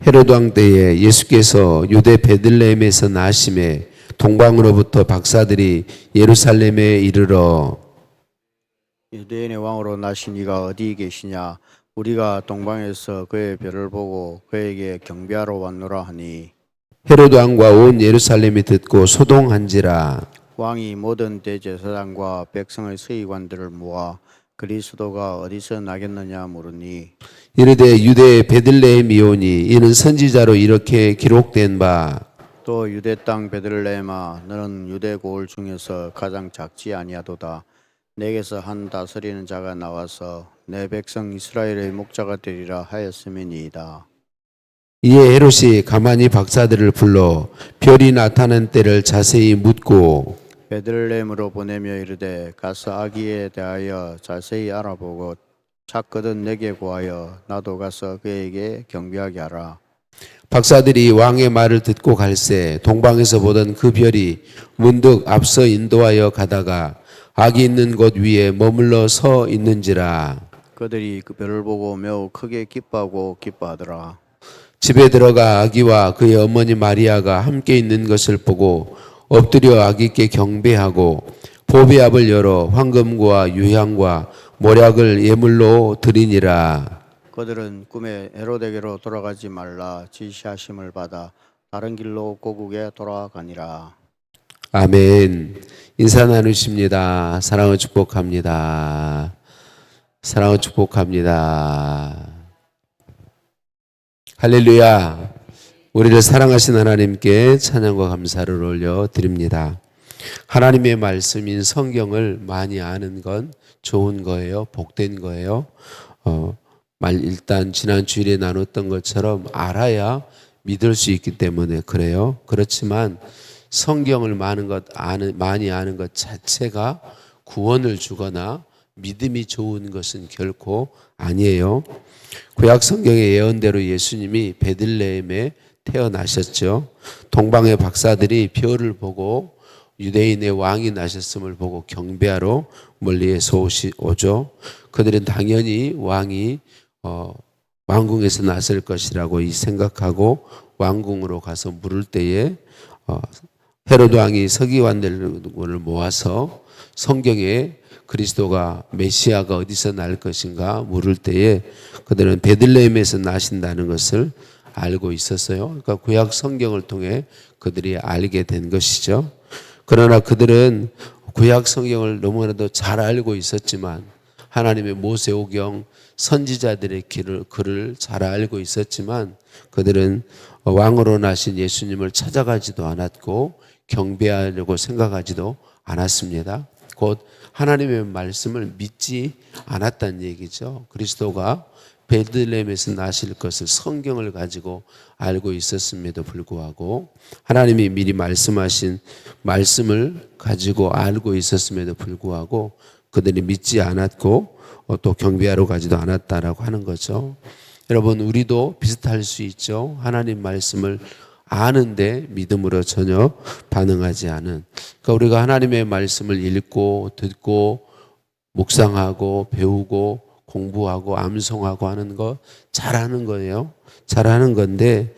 헤로드 왕 때에 예수께서 유대 베들레헴에서 나심에 동방으로부터 박사들이 예루살렘에 이르러 유대인의 왕으로 나신 이가 어디 계시냐? 우리가 동방에서 그의 별을 보고 그에게 경배하러 왔노라 하니, 헤로드 왕과 온 예루살렘이 듣고 소동한지라. 왕이 모든 대제사장과 백성의 서기관들을 모아 그리스도가 어디서 나겠느냐 물으니, 이르되 유대 베들레헴이오니 이는 선지자로 이렇게 기록된 바 또 유대 땅 베들레헴아, 너는 유대 고을 중에서 가장 작지 아니하도다. 내게서 한 다스리는 자가 나와서 내 백성 이스라엘의 목자가 되리라 하였음이니이다. 이에 헤롯이 가만히 박사들을 불러 별이 나타난 때를 자세히 묻고 베들레헴으로 보내며 이르되, 가서 아기에 대하여 자세히 알아보고 찾거든 내게 구하여 나도 가서 그에게 경배하게 하라. 박사들이 왕의 말을 듣고 갈새 동방에서 보던 그 별이 문득 앞서 인도하여 가다가 아기 있는 곳 위에 머물러 서 있는지라. 그들이 그 별을 보고 매우 크게 기뻐하고 기뻐하더라. 집에 들어가 아기와 그의 어머니 마리아가 함께 있는 것을 보고 엎드려 아기께 경배하고 보배압을 열어 황금과 유향과 모략을 예물로 드리니라. 그들은 꿈에 헤로데게로 돌아가지 말라 지시하심을 받아 다른 길로 고국에 돌아가니라. 아멘. 인사 나누십니다. 사랑을 축복합니다. 사랑을 축복합니다. 할렐루야. 우리를 사랑하신 하나님께 찬양과 감사를 올려드립니다. 하나님의 말씀인 성경을 많이 아는 건 좋은 거예요. 복된 거예요. 일단 지난 주일에 나눴던 것처럼 알아야 믿을 수 있기 때문에 그래요. 그렇지만 성경을 많이 아는 것 자체가 구원을 주거나 믿음이 좋은 것은 결코 아니에요. 구약 성경의 예언대로 예수님이 베들레헴에 태어나셨죠. 동방의 박사들이 별을 보고 유대인의 왕이 나셨음을 보고 경배하러 멀리에서 오죠. 그들은 당연히 왕이 왕궁에서 났을 것이라고 생각하고 왕궁으로 가서 물을 때에 헤로드 왕이 서기관들을 모아서 성경에 그리스도가 메시아가 어디서 날 것인가 물을 때에 그들은 베들레헴에서 나신다는 것을 알고 있었어요. 그러니까 구약 성경을 통해 그들이 알게 된 것이죠. 그러나 그들은 구약 성경을 너무나도 잘 알고 있었지만 하나님의 모세오경 선지자들의 글을 잘 알고 있었지만 그들은 왕으로 나신 예수님을 찾아가지도 않았고 경배하려고 생각하지도 않았습니다. 곧 하나님의 말씀을 믿지 않았다는 얘기죠. 그리스도가 베들레헴에서 나실 것을 성경을 가지고 알고 있었음에도 불구하고 하나님이 미리 말씀하신 말씀을 가지고 알고 있었음에도 불구하고 그들이 믿지 않았고 또 경배하러 가지도 않았다라고 하는 거죠. 여러분, 우리도 비슷할 수 있죠. 하나님 말씀을 아는데 믿음으로 전혀 반응하지 않은. 그러니까 우리가 하나님의 말씀을 읽고 듣고 묵상하고 배우고 공부하고 암송하고 하는 거 잘하는 거예요. 잘하는 건데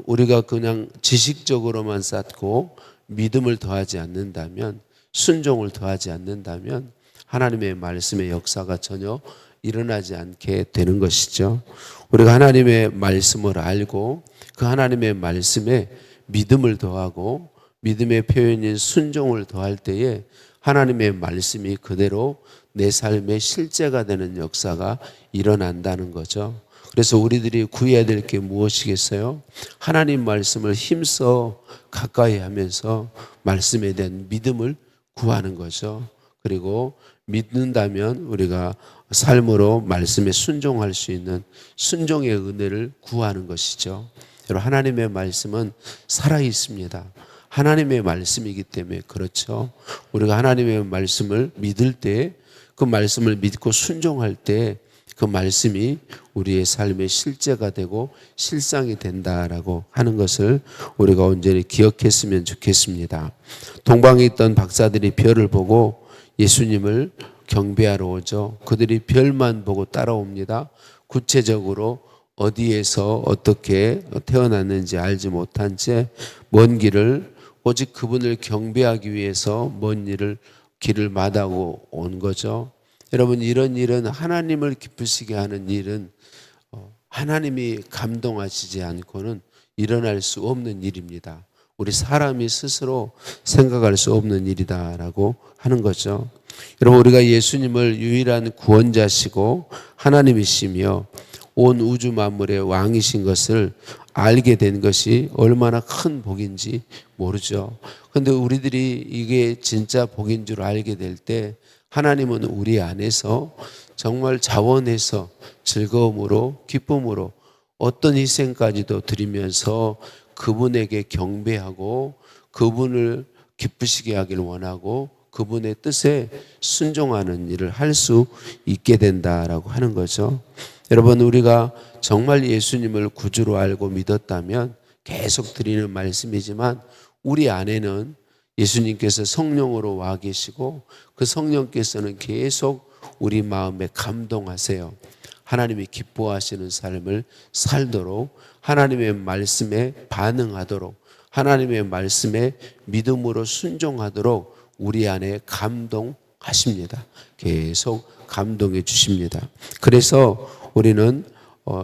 우리가 그냥 지식적으로만 쌓고 믿음을 더하지 않는다면, 순종을 더하지 않는다면 하나님의 말씀의 역사가 전혀 일어나지 않게 되는 것이죠. 우리가 하나님의 말씀을 알고 그 하나님의 말씀에 믿음을 더하고 믿음의 표현인 순종을 더할 때에 하나님의 말씀이 그대로 내 삶의 실제가 되는 역사가 일어난다는 거죠. 그래서 우리들이 구해야 될 게 무엇이겠어요? 하나님 말씀을 힘써 가까이 하면서 말씀에 대한 믿음을 구하는 거죠. 그리고 믿는다면 우리가 삶으로 말씀에 순종할 수 있는 순종의 은혜를 구하는 것이죠. 여러분, 하나님의 말씀은 살아 있습니다. 하나님의 말씀이기 때문에 그렇죠. 우리가 하나님의 말씀을 믿을 때, 그 말씀을 믿고 순종할 때 그 말씀이 우리의 삶의 실제가 되고 실상이 된다라고 하는 것을 우리가 온전히 기억했으면 좋겠습니다. 동방에 있던 박사들이 별을 보고 예수님을 경배하러 오죠. 그들이 별만 보고 따라옵니다. 구체적으로 어디에서 어떻게 태어났는지 알지 못한 채 먼 길을 오직 그분을 경배하기 위해서 길을 마다하고 온 거죠. 여러분, 이런 일은, 하나님을 기쁘시게 하는 일은 하나님이 감동하시지 않고는 일어날 수 없는 일입니다. 우리 사람이 스스로 생각할 수 없는 일이다라고 하는 거죠. 여러분, 우리가 예수님을 유일한 구원자시고 하나님이시며 온 우주 만물의 왕이신 것을 알게 된 것이 얼마나 큰 복인지 모르죠. 그런데 우리들이 이게 진짜 복인 줄 알게 될 때 하나님은 우리 안에서 정말 자원해서 즐거움으로, 기쁨으로 어떤 희생까지도 드리면서 그분에게 경배하고 그분을 기쁘시게 하길 원하고 그분의 뜻에 순종하는 일을 할 수 있게 된다라고 하는 거죠. 여러분, 우리가 정말 예수님을 구주로 알고 믿었다면 계속 드리는 말씀이지만 우리 안에는 예수님께서 성령으로 와 계시고 그 성령께서는 계속 우리 마음에 감동하세요. 하나님이 기뻐하시는 삶을 살도록, 하나님의 말씀에 반응하도록, 하나님의 말씀에 믿음으로 순종하도록 우리 안에 감동하십니다. 계속 감동해 주십니다. 그래서 우리는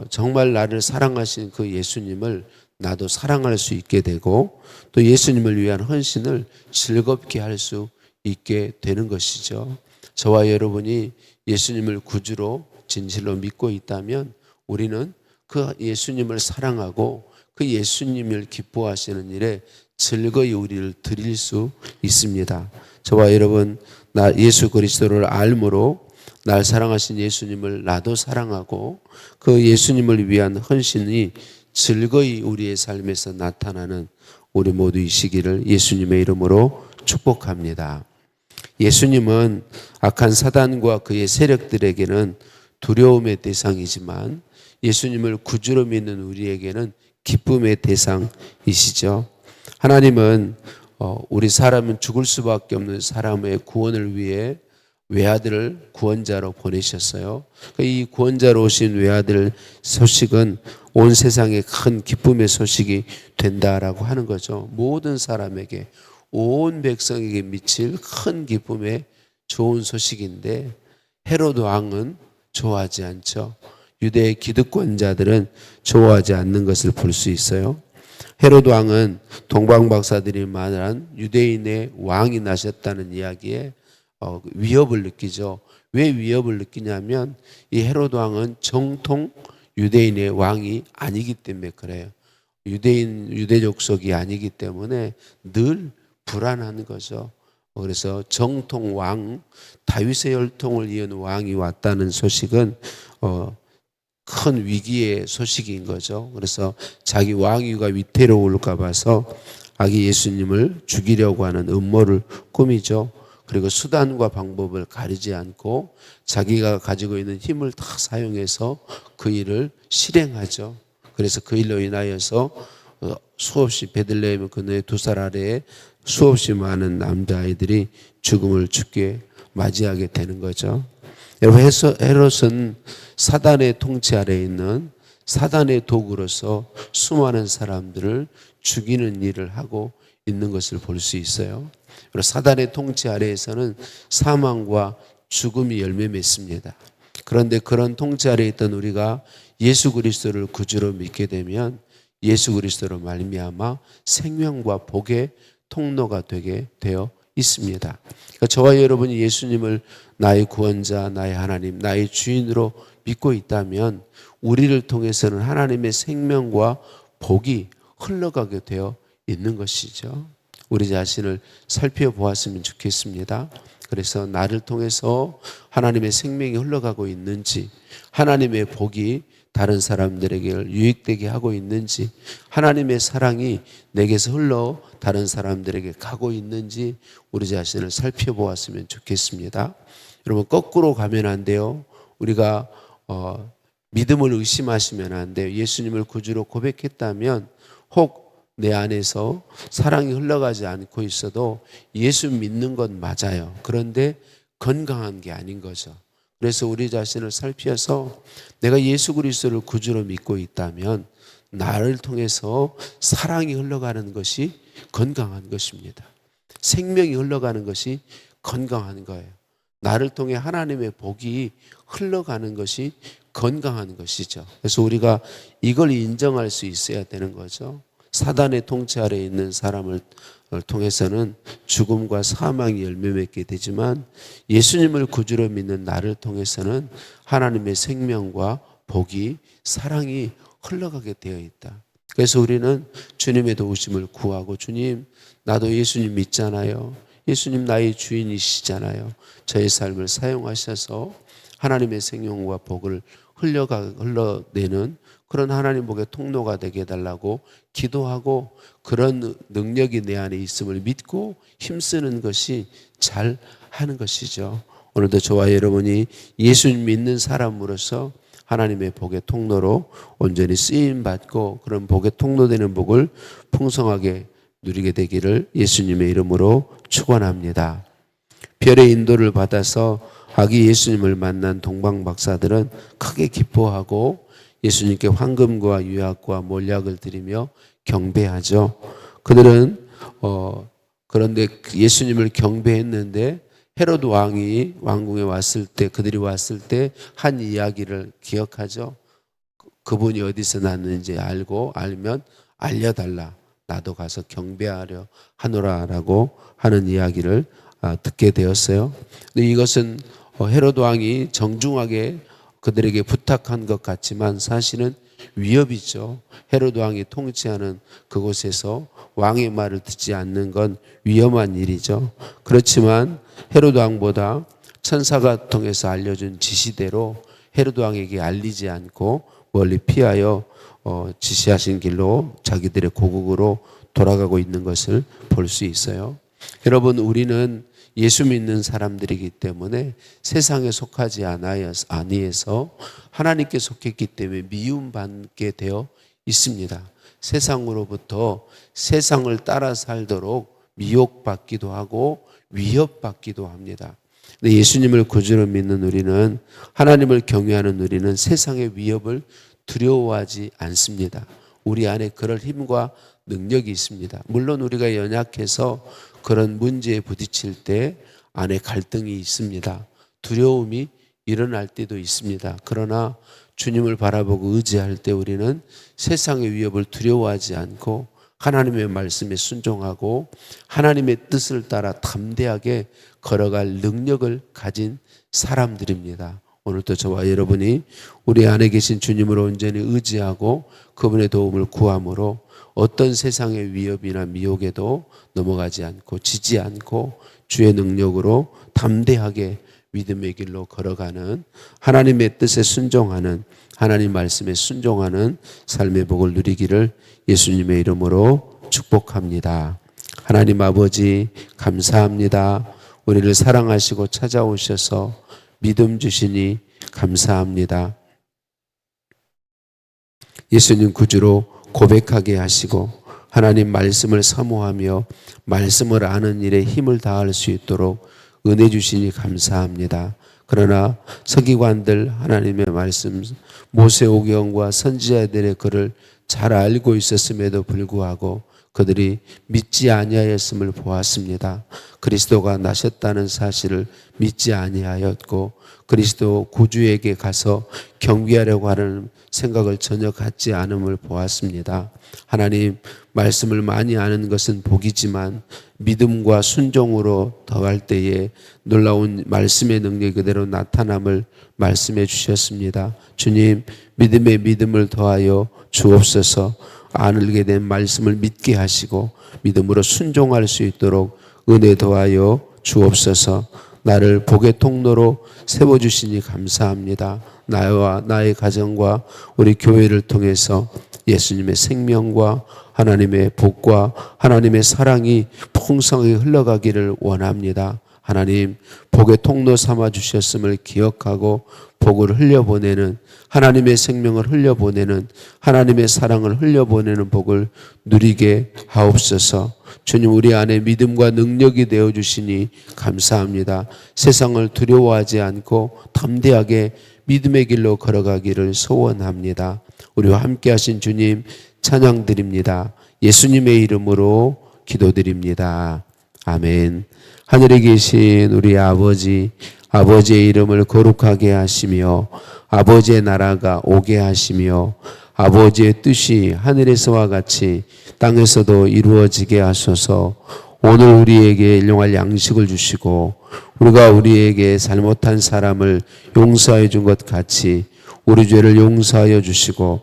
정말 나를 사랑하신 그 예수님을 나도 사랑할 수 있게 되고 또 예수님을 위한 헌신을 즐겁게 할 수 있게 되는 것이죠. 저와 여러분이 예수님을 구주로 진실로 믿고 있다면 우리는 그 예수님을 사랑하고 그 예수님을 기뻐하시는 일에 즐거이 우리를 드릴 수 있습니다. 저와 여러분, 나 예수 그리스도를 알므로 날 사랑하신 예수님을 나도 사랑하고 그 예수님을 위한 헌신이 즐거이 우리의 삶에서 나타나는 우리 모두이시기를 예수님의 이름으로 축복합니다. 예수님은 악한 사단과 그의 세력들에게는 두려움의 대상이지만 예수님을 구주로 믿는 우리에게는 기쁨의 대상이시죠. 하나님은 우리 사람은 죽을 수밖에 없는 사람의 구원을 위해 외아들을 구원자로 보내셨어요. 이 구원자로 오신 외아들 소식은 온 세상에 큰 기쁨의 소식이 된다라고 하는 거죠. 모든 사람에게, 온 백성에게 미칠 큰 기쁨의 좋은 소식인데 헤롯 왕은 좋아하지 않죠. 유대의 기득권자들은 좋아하지 않는 것을 볼 수 있어요. 헤롯 왕은 동방박사들이 말한 유대인의 왕이 나셨다는 이야기에 위협을 느끼죠. 왜 위협을 느끼냐면 이 헤롯 왕은 정통 유대인의 왕이 아니기 때문에 그래요. 유대 족속이 아니기 때문에 늘 불안한 거죠. 그래서 정통 왕, 다윗의 혈통을 이은 왕이 왔다는 소식은 큰 위기의 소식인 거죠. 그래서 자기 왕위가 위태로울까 봐서 아기 예수님을 죽이려고 하는 음모를 꾸미죠. 그리고 수단과 방법을 가리지 않고 자기가 가지고 있는 힘을 다 사용해서 그 일을 실행하죠. 그래서 그 일로 인하여서 수없이 베들레헴 그네의 2살 아래에 수없이 많은 남자아이들이 죽음을 죽게 맞이하게 되는 거죠. 여러분, 헤롯은 사단의 통치 아래에 있는 사단의 도구로서 수많은 사람들을 죽이는 일을 하고 있는 것을 볼 수 있어요. 그리고 사단의 통치 아래에서는 사망과 죽음이 열매 맺습니다. 그런데 그런 통치 아래에 있던 우리가 예수 그리스도를 구주로 믿게 되면 예수 그리스도로 말미암아 생명과 복의 통로가 되게 되어 있습니다. 그러니까 저와 여러분이 예수님을 나의 구원자, 나의 하나님, 나의 주인으로 믿고 있다면 우리를 통해서는 하나님의 생명과 복이 흘러가게 되어 있는 것이죠. 우리 자신을 살펴보았으면 좋겠습니다. 그래서 나를 통해서 하나님의 생명이 흘러가고 있는지, 하나님의 복이 다른 사람들에게 유익되게 하고 있는지, 하나님의 사랑이 내게서 흘러 다른 사람들에게 가고 있는지 우리 자신을 살펴보았으면 좋겠습니다. 여러분, 거꾸로 가면 안 돼요. 우리가 믿음을 의심하시면 안 돼요. 예수님을 구주로 고백했다면 혹 내 안에서 사랑이 흘러가지 않고 있어도 예수 믿는 건 맞아요. 그런데 건강한 게 아닌 거죠. 그래서 우리 자신을 살피어서 내가 예수 그리스도를 구주로 믿고 있다면 나를 통해서 사랑이 흘러가는 것이 건강한 것입니다. 생명이 흘러가는 것이 건강한 거예요. 나를 통해 하나님의 복이 흘러가는 것이 건강한 것이죠. 그래서 우리가 이걸 인정할 수 있어야 되는 거죠. 사단의 통치 아래에 있는 사람을 통해서는 죽음과 사망이 열매 맺게 되지만 예수님을 구주로 믿는 나를 통해서는 하나님의 생명과 복이, 사랑이 흘러가게 되어 있다. 그래서 우리는 주님의 도우심을 구하고, 주님, 나도 예수님 믿잖아요. 예수님 나의 주인이시잖아요. 저의 삶을 사용하셔서 하나님의 생명과 복을 흘러내는 그런 하나님 복의 통로가 되게 해달라고 기도하고, 그런 능력이 내 안에 있음을 믿고 힘쓰는 것이 잘 하는 것이죠. 오늘도 저와 여러분이 예수님 믿는 사람으로서 하나님의 복의 통로로 온전히 쓰임받고 그런 복의 통로 되는 복을 풍성하게 누리게 되기를 예수님의 이름으로 축원합니다. 별의 인도를 받아서 아기 예수님을 만난 동방 박사들은 크게 기뻐하고 예수님께 황금과 유약과 몰약을 드리며 경배하죠. 그들은 그런데 예수님을 경배했는데 헤로드 왕이 왕궁에 왔을 때, 그들이 왔을 때 한 이야기를 기억하죠. 그분이 어디서 났는지 알면 알려달라. 나도 가서 경배하려 하노라라고 하는 이야기를 듣게 되었어요. 근데 이것은 헤로드 왕이 정중하게 그들에게 부탁한 것 같지만 사실은 위협이죠. 헤로드 왕이 통치하는 그곳에서 왕의 말을 듣지 않는 건 위험한 일이죠. 그렇지만 헤로드 왕보다 천사가 통해서 알려준 지시대로 헤로드 왕에게 알리지 않고 멀리 피하여 지시하신 길로 자기들의 고국으로 돌아가고 있는 것을 볼 수 있어요. 여러분, 우리는 예수 믿는 사람들이기 때문에 세상에 속하지 아니해서 하나님께 속했기 때문에 미움받게 되어 있습니다. 세상으로부터 세상을 따라 살도록 미혹받기도 하고 위협받기도 합니다. 근데 예수님을 구주로 믿는 우리는, 하나님을 경외하는 우리는 세상의 위협을 두려워하지 않습니다. 우리 안에 그럴 힘과 능력이 있습니다. 물론 우리가 연약해서 그런 문제에 부딪힐 때 안에 갈등이 있습니다. 두려움이 일어날 때도 있습니다. 그러나 주님을 바라보고 의지할 때 우리는 세상의 위협을 두려워하지 않고 하나님의 말씀에 순종하고 하나님의 뜻을 따라 담대하게 걸어갈 능력을 가진 사람들입니다. 오늘도 저와 여러분이 우리 안에 계신 주님을 온전히 의지하고 그분의 도움을 구함으로 어떤 세상의 위협이나 미혹에도 넘어가지 않고 지지 않고 주의 능력으로 담대하게 믿음의 길로 걸어가는, 하나님의 뜻에 순종하는, 하나님 말씀에 순종하는 삶의 복을 누리기를 예수님의 이름으로 축복합니다. 하나님 아버지, 감사합니다. 우리를 사랑하시고 찾아오셔서 믿음 주시니 감사합니다. 예수님 구주로 고백하게 하시고 하나님 말씀을 사모하며 말씀을 아는 일에 힘을 다할 수 있도록 은혜 주시니 감사합니다. 그러나 서기관들 하나님의 말씀, 모세오경과 선지자들의 글을 잘 알고 있었음에도 불구하고 그들이 믿지 아니하였음을 보았습니다. 그리스도가 나셨다는 사실을 믿지 아니하였고 그리스도 구주에게 가서 경배하려고 하는 생각을 전혀 갖지 않음을 보았습니다. 하나님, 말씀을 많이 아는 것은 복이지만 믿음과 순종으로 더할 때에 놀라운 말씀의 능력이 그대로 나타남을 말씀해 주셨습니다. 주님, 믿음에 믿음을 더하여 주옵소서. 알게 된 말씀을 믿게 하시고 믿음으로 순종할 수 있도록 은혜 더하여 주옵소서. 나를 복의 통로로 세워주시니 감사합니다. 나와 나의 가정과 우리 교회를 통해서 예수님의 생명과 하나님의 복과 하나님의 사랑이 풍성하게 흘러가기를 원합니다. 하나님, 복의 통로 삼아 주셨음을 기억하고 복을 흘려보내는, 하나님의 생명을 흘려보내는, 하나님의 사랑을 흘려보내는 복을 누리게 하옵소서. 주님, 우리 안에 믿음과 능력이 되어주시니 감사합니다. 세상을 두려워하지 않고 담대하게 믿음의 길로 걸어가기를 소원합니다. 우리와 함께 하신 주님 찬양드립니다. 예수님의 이름으로 기도드립니다. 아멘. 하늘에 계신 우리 아버지, 아버지의 이름을 거룩하게 하시며 아버지의 나라가 오게 하시며 아버지의 뜻이 하늘에서와 같이 땅에서도 이루어지게 하소서. 오늘 우리에게 일용할 양식을 주시고 우리가 우리에게 잘못한 사람을 용서해 준 것 같이 우리 죄를 용서하여 주시고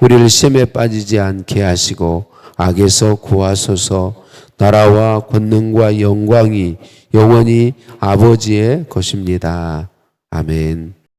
우리를 시험에 빠지지 않게 하시고 악에서 구하소서. 나라와 권능과 영광이 영원히 아버지의 것입니다. 아멘.